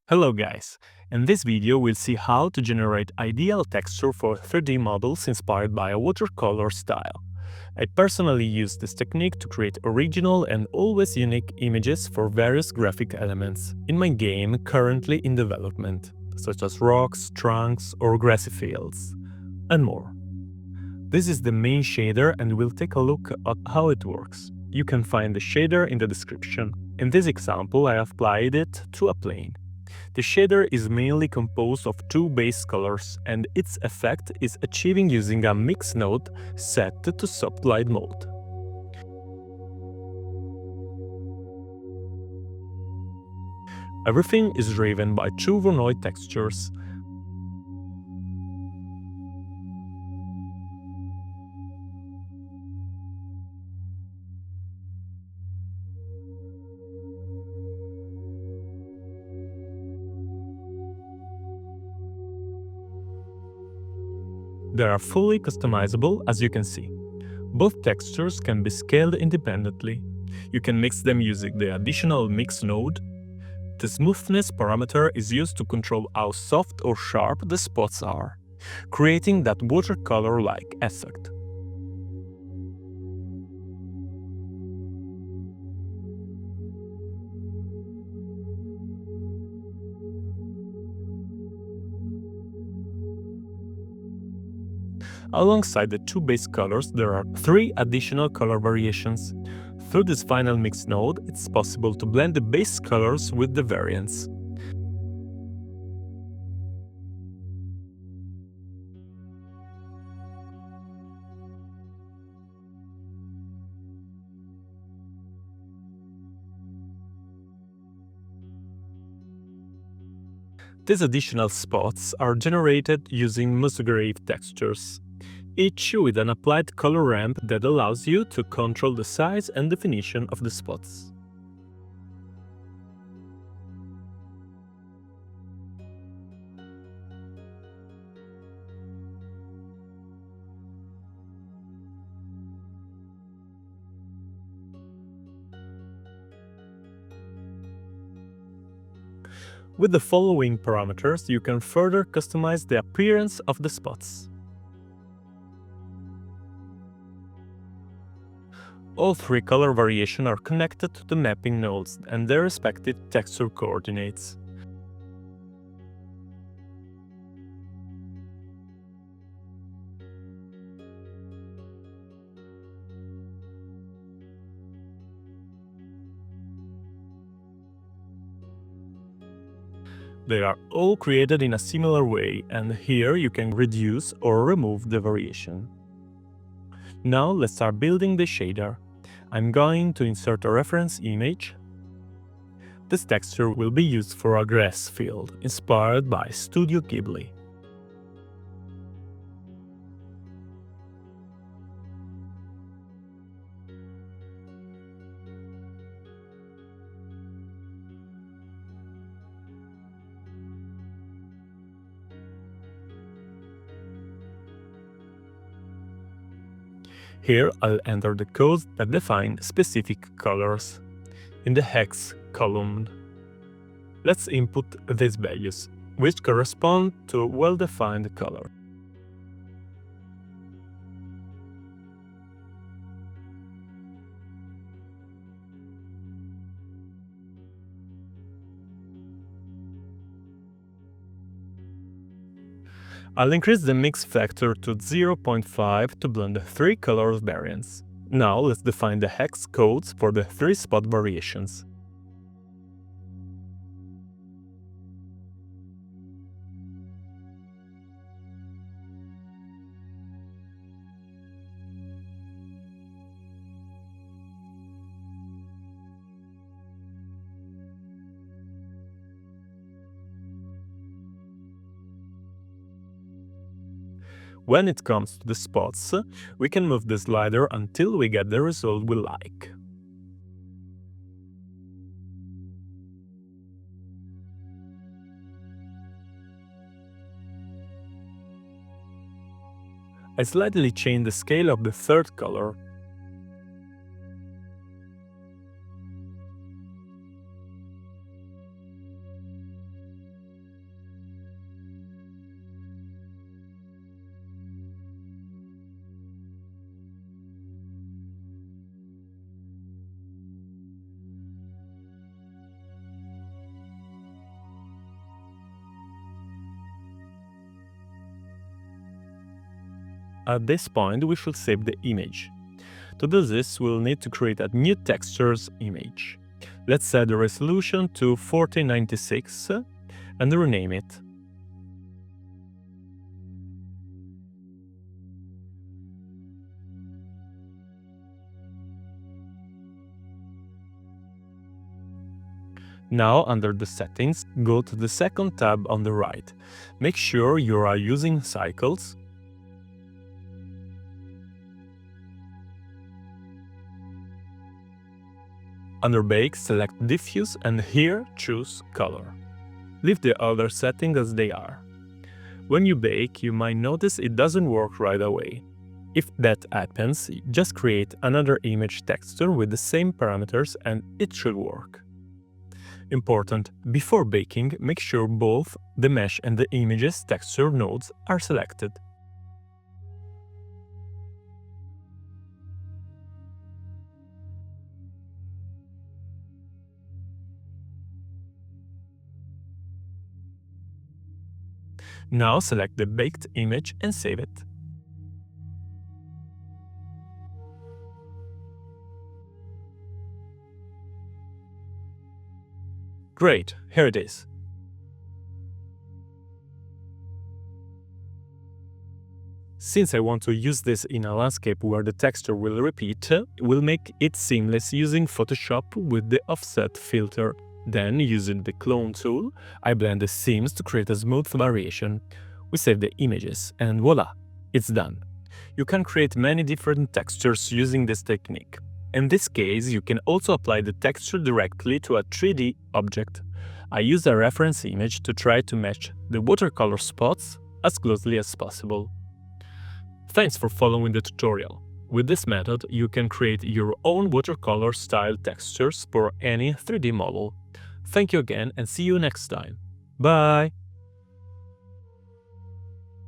Hello guys! In this video we'll see how to generate ideal texture for 3D models inspired by a watercolor style. I personally use this technique to create original and always unique images for various graphic elements in my game currently in development, such as rocks, trunks or grassy fields, and more. This is the main shader and we'll take a look at how it works. You can find the shader in the description. In this example I applied it to a plane. The shader is mainly composed of two base colors, and its effect is achieved using a mix node set to soft light mode. Everything is driven by two Vonoid textures. They are fully customizable, as you can see. Both textures can be scaled independently. You can mix them using the additional mix node. The smoothness parameter is used to control how soft or sharp the spots are, creating that watercolor-like effect. Alongside the two base colors, there are three additional color variations. Through this final mix node, it's possible to blend the base colors with the variants. These additional spots are generated using musgrave textures, each with an applied color ramp that allows you to control the size and definition of the spots. With the following parameters, you can further customize the appearance of the spots. All three color variations are connected to the mapping nodes and their respective texture coordinates. They are all created in a similar way, and here you can reduce or remove the variation. Now let's start building the shader. I'm going to insert a reference image. This texture will be used for a grass field, inspired by Studio Ghibli. Here I'll enter the codes that define specific colors. In the hex column, let's input these values, which correspond to a well-defined color. I'll increase the mix factor to 0.5 to blend the three color variants. Now let's define the hex codes for the three spot variations. When it comes to the spots, we can move the slider until we get the result we like. I slightly change the scale of the third color. At this point, we should save the image. To do this, we'll need to create a new textures image. Let's set the resolution to 1496 and rename it. Now, under the settings, go to the second tab on the right. Make sure you are using cycles. Under Bake, select Diffuse and here choose Color. Leave the other settings as they are. When you bake, you might notice it doesn't work right away. If that happens, just create another image texture with the same parameters and it should work. Important: before baking, make sure both the mesh and the image's texture nodes are selected. Now select the baked image and save it. Great, here it is. Since I want to use this in a landscape where the texture will repeat, we'll make it seamless using Photoshop with the offset filter. Then, using the clone tool, I blend the seams to create a smooth variation. We save the images and voila, it's done. You can create many different textures using this technique. In this case, you can also apply the texture directly to a 3D object. I use a reference image to try to match the watercolor spots as closely as possible. Thanks for following the tutorial. With this method, you can create your own watercolor style textures for any 3D model. Thank you again and see you next time. Bye!